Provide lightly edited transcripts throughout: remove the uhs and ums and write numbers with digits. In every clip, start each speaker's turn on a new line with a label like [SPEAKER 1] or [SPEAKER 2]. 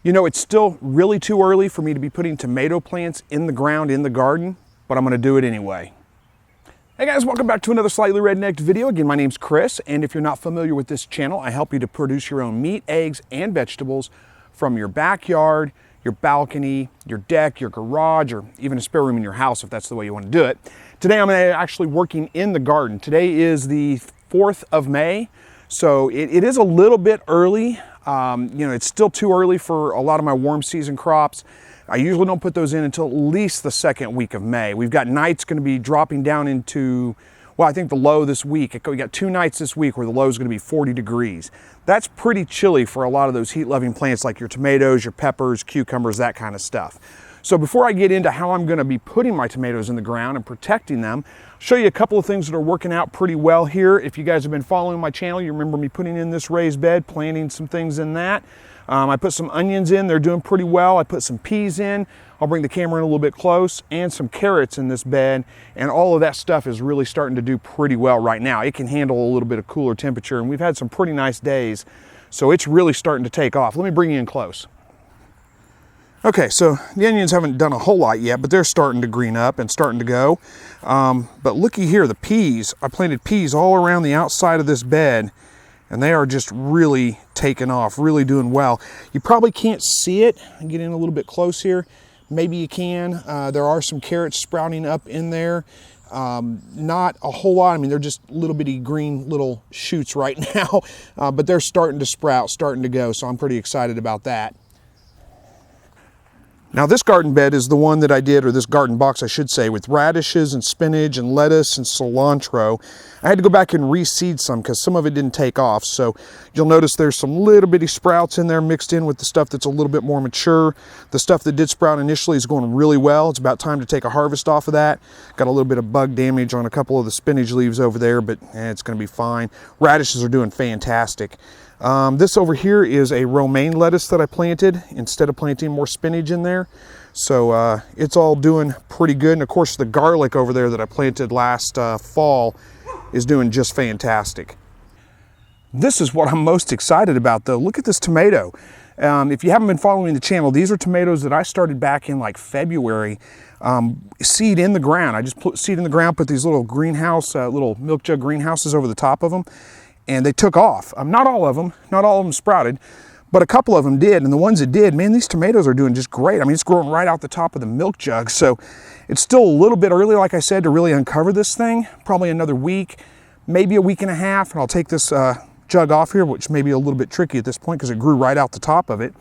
[SPEAKER 1] You know, it's still really too early for me to be putting tomato plants in the ground in the garden, but I'm gonna do it anyway. Hey guys, welcome back to another Slightly Rednecked video. Again, my name's Chris, and if you're not familiar with this channel, I help you to produce your own meat, eggs, and vegetables from your backyard, your balcony, your deck, your garage, or even a spare room in your house if that's the way you want to do it. Today I'm actually working in the garden. Today is the 4th of May, so it is a little bit early. You know, it's still too early for a lot of my warm season crops. I usually don't put those in until at least the second week of May. We've got nights going to be dropping down into, well, I think the low this week. We got 2 nights this week where the low is going to be 40 degrees. That's pretty chilly for a lot of those heat-loving plants like your tomatoes, your peppers, cucumbers, that kind of stuff. So before I get into how I'm going to be putting my tomatoes in the ground and protecting them, I'll show you a couple of things that are working out pretty well here. If you guys have been following my channel, you remember me putting in this raised bed, planting some things in that. I put some onions in, they're doing pretty well. I put some peas in, I'll bring the camera in a little bit close, and some carrots in this bed, and all of that stuff is really starting to do pretty well right now. It can handle a little bit of cooler temperature, and we've had some pretty nice days, so it's really starting to take off. Let me bring you in close. Okay, so the onions haven't done a whole lot yet, but they're starting to green up and starting to go. But looky here, the peas, I planted peas all around the outside of this bed, and they are just really taking off, really doing well. You probably can't see it. I'll get in a little bit close here. Maybe you can. There are some carrots sprouting up in there. Not a whole lot. I mean, they're just little bitty green little shoots right now, but they're starting to sprout, starting to go, so I'm pretty excited about that. Now this garden bed is the one that I did, or this garden box I should say, with radishes and spinach and lettuce and cilantro. I had to go back and reseed some because some of it didn't take off. So you'll notice there's some little bitty sprouts in there mixed in with the stuff that's a little bit more mature. The stuff that did sprout initially is going really well. It's about time to take a harvest off of that. Got a little bit of bug damage on a couple of the spinach leaves over there, but it's going to be fine. Radishes are doing fantastic. This over here is a romaine lettuce that I planted instead of planting more spinach in there. So it's all doing pretty good. And of course the garlic over there that I planted last fall is doing just fantastic. This is what I'm most excited about though. Look at this tomato. If you haven't been following the channel, these are tomatoes that I started back in like February. Seed in the ground. I just put seed in the ground, put these little greenhouse, little milk jug greenhouses over the top of them. And they took off. Not all of them sprouted, but a couple of them did. And the ones that did, man, these tomatoes are doing just great. I mean, it's growing right out the top of the milk jug. So it's still a little bit early, like I said, to really uncover this thing. Probably another week, maybe a week and a half. And I'll take this jug off here, which may be a little bit tricky at this point because it grew right out the top of it.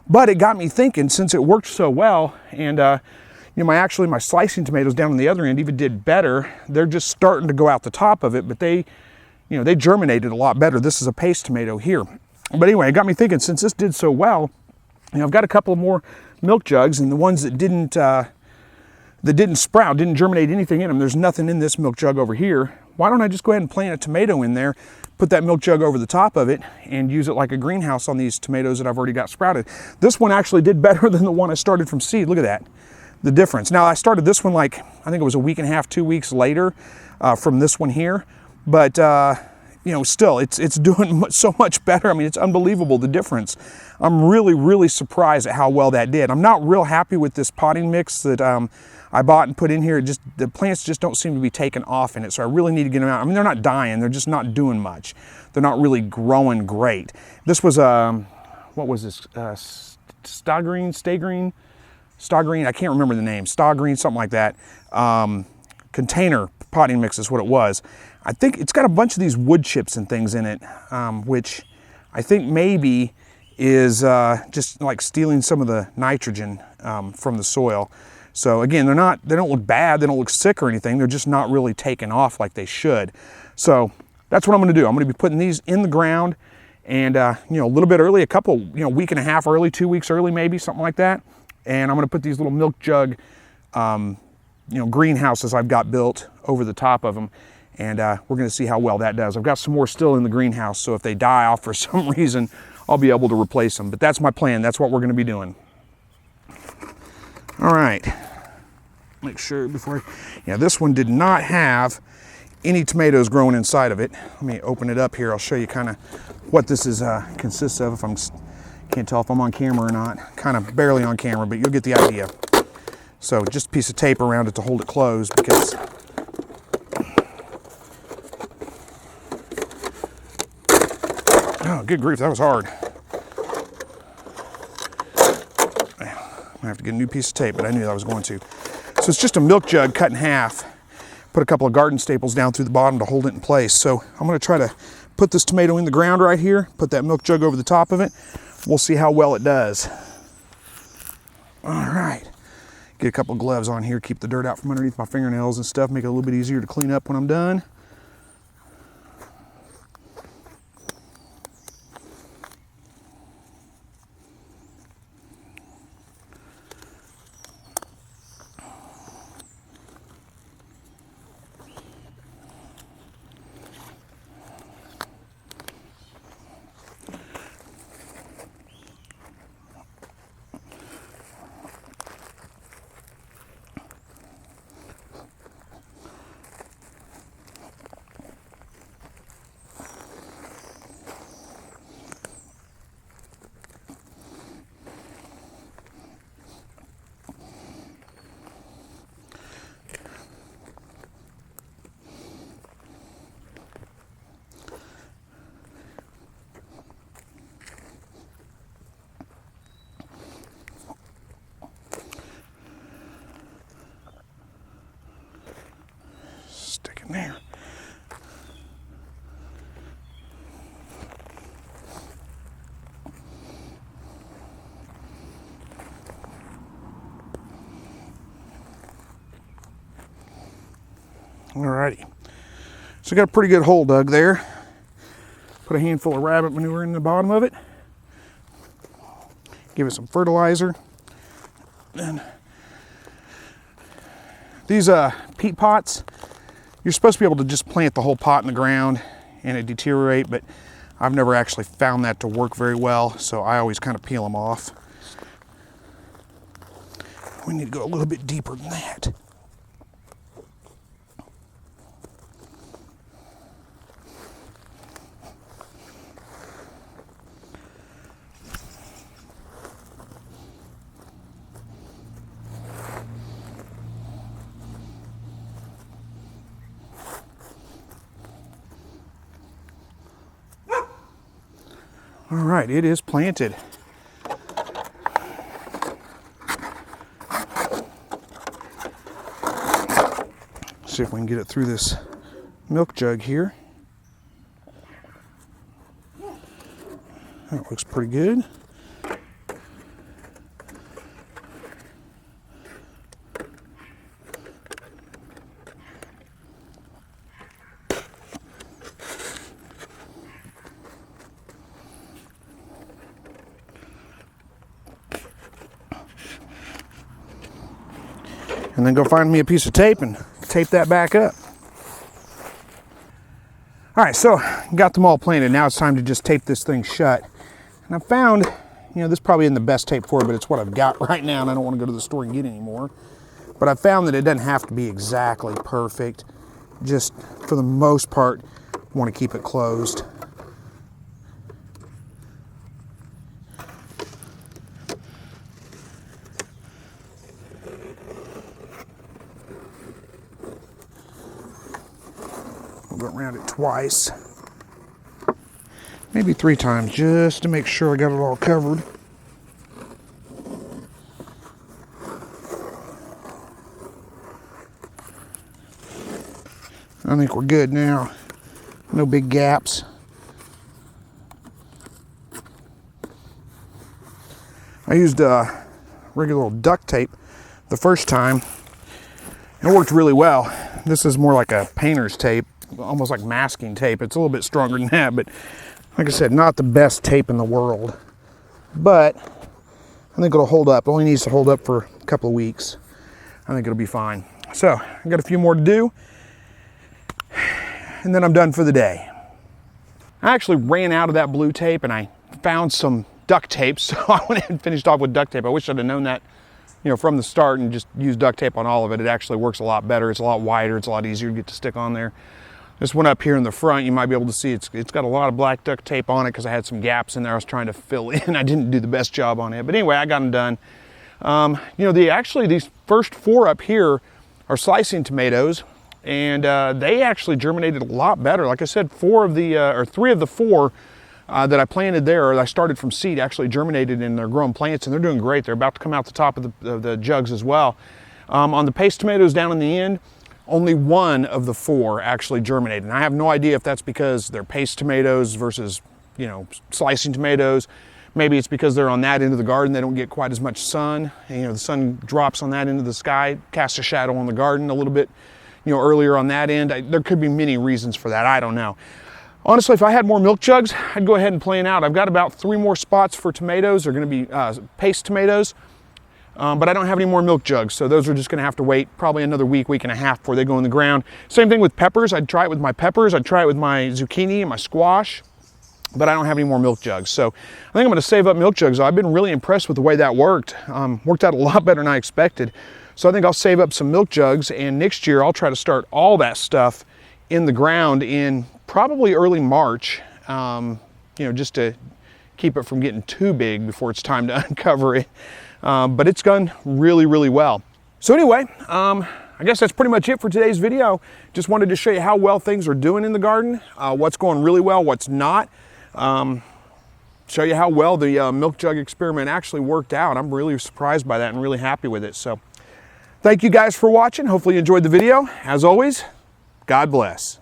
[SPEAKER 1] But it got me thinking, since it worked so well, and you know, my slicing tomatoes down on the other end even did better. They're just starting to go out the top of it, but they germinated a lot better. This is a paste tomato here. But anyway, it got me thinking, since this did so well, you know, I've got a couple of more milk jugs, and the ones that didn't sprout, didn't germinate anything in them, there's nothing in this milk jug over here. Why don't I just go ahead and plant a tomato in there, put that milk jug over the top of it, and use it like a greenhouse on these tomatoes that I've already got sprouted. This one actually did better than the one I started from seed. Look at that, the difference. Now, I started this one like, I think it was a week and a half, 2 weeks later from this one here. But, you know, still, it's doing so much better. I mean, it's unbelievable, the difference. I'm really, really surprised at how well that did. I'm not real happy with this potting mix that I bought and put in here. The plants just don't seem to be taking off in it, so I really need to get them out. I mean, they're not dying. They're just not doing much. They're not really growing great. This was, what was this? Stagreen, I can't remember the name. Stagreen, something like that. Container potting mix is what it was. I think it's got a bunch of these wood chips and things in it, which I think maybe is just like stealing some of the nitrogen from the soil. So again, they don't look bad, they don't look sick or anything, they're just not really taking off like they should. So that's what I'm gonna do. I'm gonna be putting these in the ground, and you know, a little bit early, a couple, you know, week and a half early, 2 weeks early maybe, something like that. And I'm gonna put these little milk jug you know, greenhouses I've got built over the top of them, and we're going to see how well that does. I've got some more still in the greenhouse, so if they die off for some reason, I'll be able to replace them. But that's my plan. That's what we're going to be doing. All right. Make sure before, yeah, this one did not have any tomatoes growing inside of it. Let me open it up here. I'll show you kind of what this is consists of. If I'm Can't tell if I'm on camera or not. Kind of barely on camera, but you'll get the idea. So just a piece of tape around it to hold it closed because oh, good grief, that was hard. I have to get a new piece of tape, but I knew I was going to. So it's just a milk jug cut in half. Put a couple of garden staples down through the bottom to hold it in place. So I'm going to try to put this tomato in the ground right here, put that milk jug over the top of it. We'll see how well it does. All right. Get a couple of gloves on here, keep the dirt out from underneath my fingernails and stuff, make it a little bit easier to clean up when I'm done. There. Alrighty. So I got a pretty good hole dug there. Put a handful of rabbit manure in the bottom of it. Give it some fertilizer. And these peat pots, you're supposed to be able to just plant the whole pot in the ground and it deteriorate, but I've never actually found that to work very well, so I always kind of peel them off. We need to go a little bit deeper than that. All right, it is planted. See if we can get it through this milk jug here. That looks pretty good. And then go find me a piece of tape and tape that back up. All right, so got them all planted. Now it's time to just tape this thing shut. And I found, this probably isn't the best tape for it, but it's what I've got right now, and I don't want to go to the store and get any more. But I found that it doesn't have to be exactly perfect. Just for the most part, you want to keep it closed. We'll go around it twice, maybe 3 times, just to make sure I got it all covered. I think we're good now. No big gaps. I used regular old duct tape the first time. It worked really well. This is more like a painter's tape, almost like masking tape. It's a little bit stronger than that, but like I said, not the best tape in the world. But I think it'll hold up. It only needs to hold up for a couple of weeks. I think it'll be fine. So I got a few more to do, and then I'm done for the day. I actually ran out of that blue tape and I found some duct tape, so I went ahead and finished off with duct tape. I wish I'd have known that, from the start and just used duct tape on all of it. It actually works a lot better. It's a lot wider. It's a lot easier to get to stick on there. This one up here in the front, you might be able to see it's got a lot of black duct tape on it because I had some gaps in there I was trying to fill in. I didn't do the best job on it. But anyway, I got them done. You know, actually these first 4 up here are slicing tomatoes, and they actually germinated a lot better. Like I said, 3 of the 4 that I planted there, or I started from seed, actually germinated and they're growing plants, and they're doing great. They're about to come out the top of the jugs as well. On the paste tomatoes down in the end, only 1 of the 4 actually germinated. And I have no idea if that's because they're paste tomatoes versus, you know, slicing tomatoes. Maybe it's because they're on that end of the garden, they don't get quite as much sun. And, you know, the sun drops on that end of the sky, casts a shadow on the garden a little bit, you know, earlier on that end. There could be many reasons for that, I don't know. Honestly, if I had more milk jugs, I'd go ahead and plan out. I've got about 3 more spots for tomatoes. They're gonna be paste tomatoes. But I don't have any more milk jugs, so those are just gonna have to wait probably another week and a half before they go in the ground. Same thing with peppers. I'd try it with my peppers, I'd try it with my zucchini and my squash, but I don't have any more milk jugs. So I think I'm gonna save up milk jugs. I've been really impressed with the way that worked. Worked out a lot better than I expected. So I think I'll save up some milk jugs, and next year I'll try to start all that stuff in the ground in probably early March, you know, just to keep it from getting too big before it's time to uncover it. But it's gone really, really well. So anyway, I guess that's pretty much it for today's video. Just wanted to show you how well things are doing in the garden, what's going really well, what's not. Show you how well the milk jug experiment actually worked out. I'm really surprised by that and really happy with it. So thank you guys for watching. Hopefully you enjoyed the video. As always, God bless.